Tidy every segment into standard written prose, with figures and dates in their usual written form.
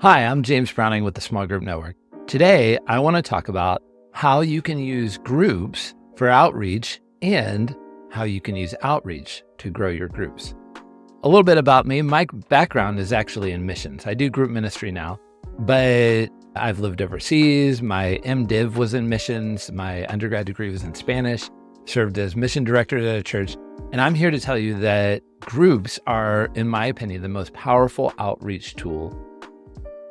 Hi, I'm James Browning with the Small Group Network. Today, I want to talk about how you can use groups for outreach and how you can use outreach to grow your groups. A little bit about me. My background is actually in missions. I do group ministry now, but I've lived overseas. My MDiv was in missions. My undergrad degree was in Spanish, served as mission director at a church. And I'm here to tell you that groups are, in my opinion, the most powerful outreach tool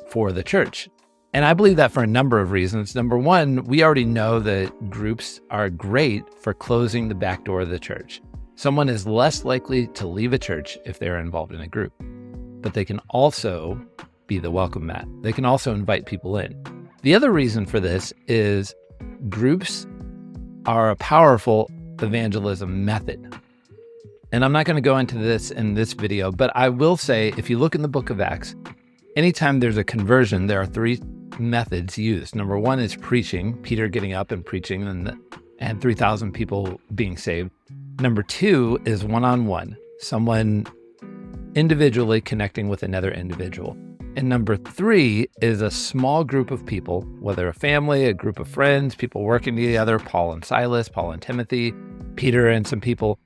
for the church. And I believe that for a number of reasons. Number one, we already know that groups are great for closing the back door of the church. Someone is less likely to leave a church if they're involved in a group, but they can also be the welcome mat. They can also invite people in. The other reason for this is groups are a powerful evangelism method. And I'm not going to go into this in this video, but I will say, if you look in the book of Acts, anytime there's a conversion, there are three methods used. Number one is preaching, Peter getting up and preaching and 3,000 people being saved. Number two is one-on-one, someone individually connecting with another individual. And number three is a small group of people, whether a family, a group of friends, people working together, Paul and Silas, Paul and Timothy, Peter and some people.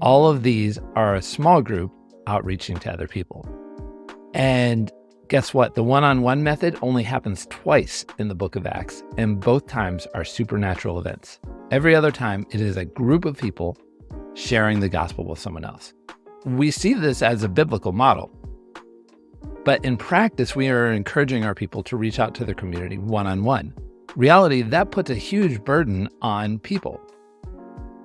All of these are a small group outreaching to other people. And guess what? The one-on-one method only happens twice in the book of Acts, and both times are supernatural events. Every other time, it is a group of people sharing the gospel with someone else. We see this as a biblical model, but in practice, we are encouraging our people to reach out to their community one-on-one. Reality, that puts a huge burden on people.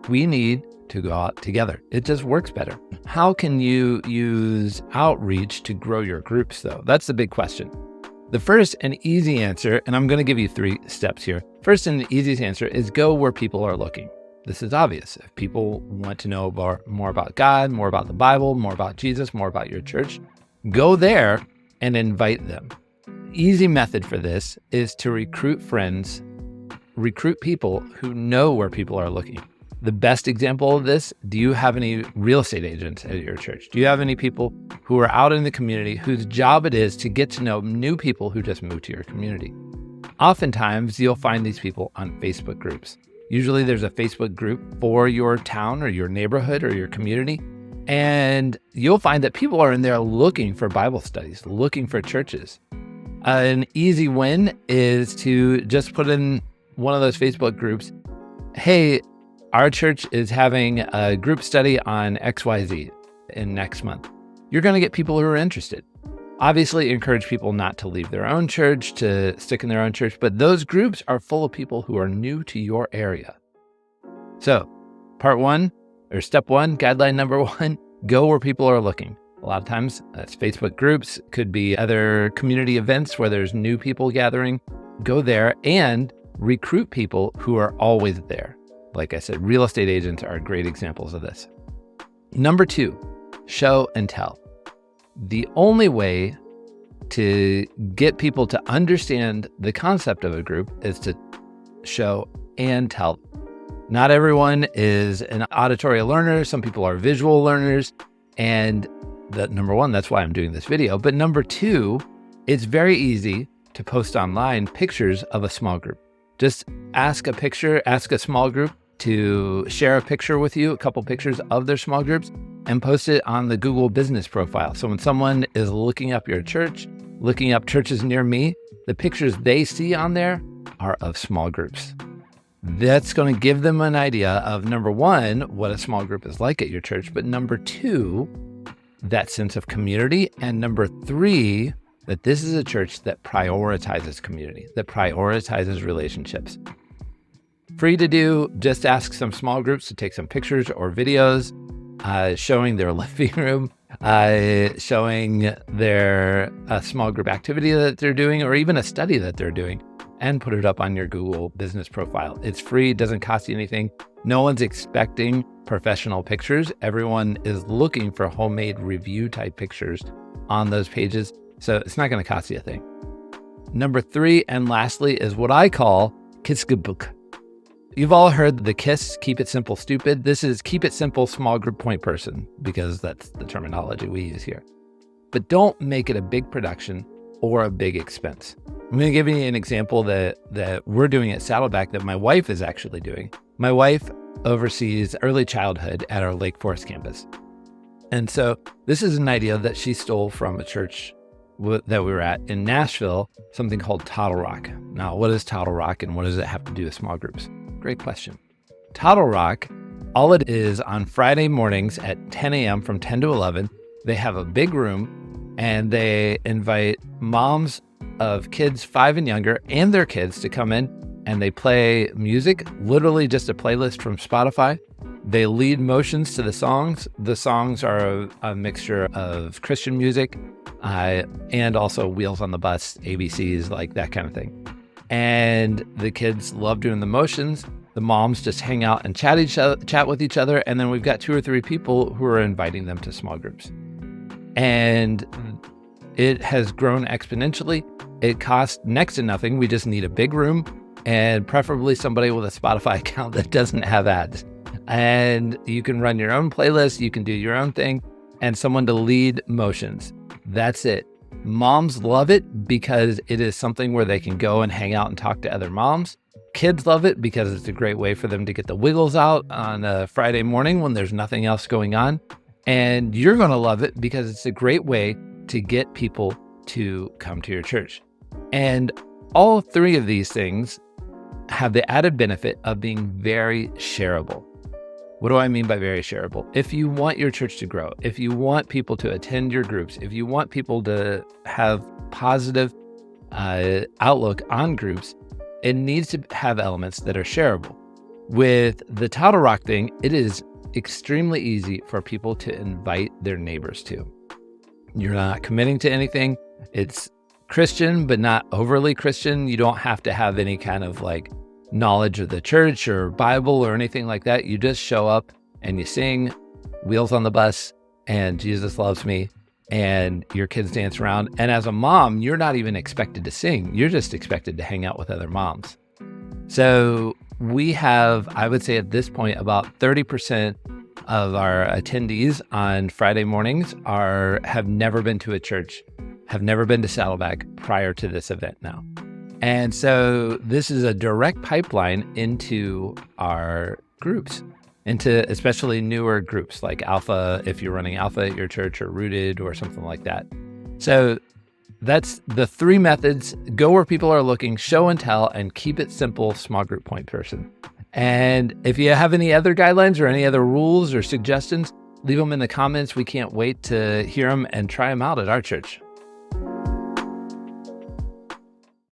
We need to go out together. It just works better. How can you use outreach to grow your groups, though? That's the big question. The first and easy answer, and I'm going to give you 3 steps here. First and the easiest answer is go where people are looking. This is obvious. If people want to know more about God, more about the Bible, more about Jesus, more about your church, go there and invite them. Easy method for this is to recruit friends, recruit people who know where people are looking. The best example of this, do you have any real estate agents at your church? Do you have any people who are out in the community whose job it is to get to know new people who just moved to your community? Oftentimes, you'll find these people on Facebook groups. Usually there's a Facebook group for your town or your neighborhood or your community. And you'll find that people are in there looking for Bible studies, looking for churches. An easy win is to just put in one of those Facebook groups, hey, our church is having a group study on XYZ in next month. You're going to get people who are interested. Obviously, encourage people not to leave their own church, to stick in their own church, but those groups are full of people who are new to your area. So, step one, guideline number 1, go where people are looking. A lot of times, that's Facebook groups, could be other community events where there's new people gathering. Go there and recruit people who are always there. Like I said, real estate agents are great examples of this. Number 2, show and tell. The only way to get people to understand the concept of a group is to show and tell. Not everyone is an auditory learner. Some people are visual learners. And number 1, that's why I'm doing this video. But number 2, it's very easy to post online pictures of a small group. Just ask a small group to share a picture with you, a couple pictures of their small groups, and post it on the Google business profile. So when someone is looking up your church, looking up churches near me, the pictures they see on there are of small groups. That's going to give them an idea of, number 1, what a small group is like at your church, but number 2, that sense of community, and number 3, that this is a church that prioritizes community, that prioritizes relationships. Free to do, just ask some small groups to take some pictures or videos showing their living room, showing their small group activity that they're doing, or even a study that they're doing, and put it up on your Google business profile. It's free, it doesn't cost you anything. No one's expecting professional pictures. Everyone is looking for homemade review type pictures on those pages. So it's not going to cost you a thing. Number 3, and lastly, is what I call Kiskabuk. You've all heard the KISS, keep it simple, stupid. This is keep it simple, small group, point person, because that's the terminology we use here. But don't make it a big production. or a big expense. I'm going to give you an example that we're doing at Saddleback that my wife is actually doing. My wife oversees early childhood at our Lake Forest campus. And so this is an idea that she stole from a church that we were at in Nashville, something called Toddle Rock. Now, what is Toddle Rock and what does it have to do with small groups? Great question. Toddle Rock, all it is on Friday mornings at 10 a.m. from 10 to 11, they have a big room and they invite moms of kids 5 and younger and their kids to come in, and they play music, literally just a playlist from Spotify. They lead motions to the songs. The songs are a mixture of Christian music and also Wheels on the Bus, ABCs, like that kind of thing. And the kids love doing the motions. The moms just hang out and chat with each other. And then we've got 2 or 3 people who are inviting them to small groups. And it has grown exponentially. It costs next to nothing. We just need a big room and preferably somebody with a Spotify account that doesn't have ads. And you can run your own playlist, you can do your own thing, and someone to lead motions. That's it. Moms love it because it is something where they can go and hang out and talk to other moms. Kids love it because it's a great way for them to get the wiggles out on a Friday morning when there's nothing else going on. And you're going to love it because it's a great way to get people to come to your church. And all 3 of these things have the added benefit of being very shareable. What do I mean by very shareable? If you want your church to grow, if you want people to attend your groups, if you want people to have positive outlook on groups, it needs to have elements that are shareable. With the Toddle Rock thing, it is extremely easy for people to invite their neighbors to. You're not committing to anything. It's Christian, but not overly Christian. You don't have to have any kind of like knowledge of the church or Bible or anything like that. You just show up and you sing Wheels on the Bus and Jesus Loves Me, and your kids dance around. And as a mom, you're not even expected to sing. You're just expected to hang out with other moms. So we have, I would say at this point, about 30% of our attendees on Friday mornings have never been to a church, have never been to Saddleback prior to this event now. And so this is a direct pipeline into our groups, into especially newer groups like Alpha, if you're running Alpha at your church, or Rooted or something like that. So that's the 3 methods. Go where people are looking, show and tell, and keep it simple, small group point person. And if you have any other guidelines or any other rules or suggestions, leave them in the comments. We can't wait to hear them and try them out at our church.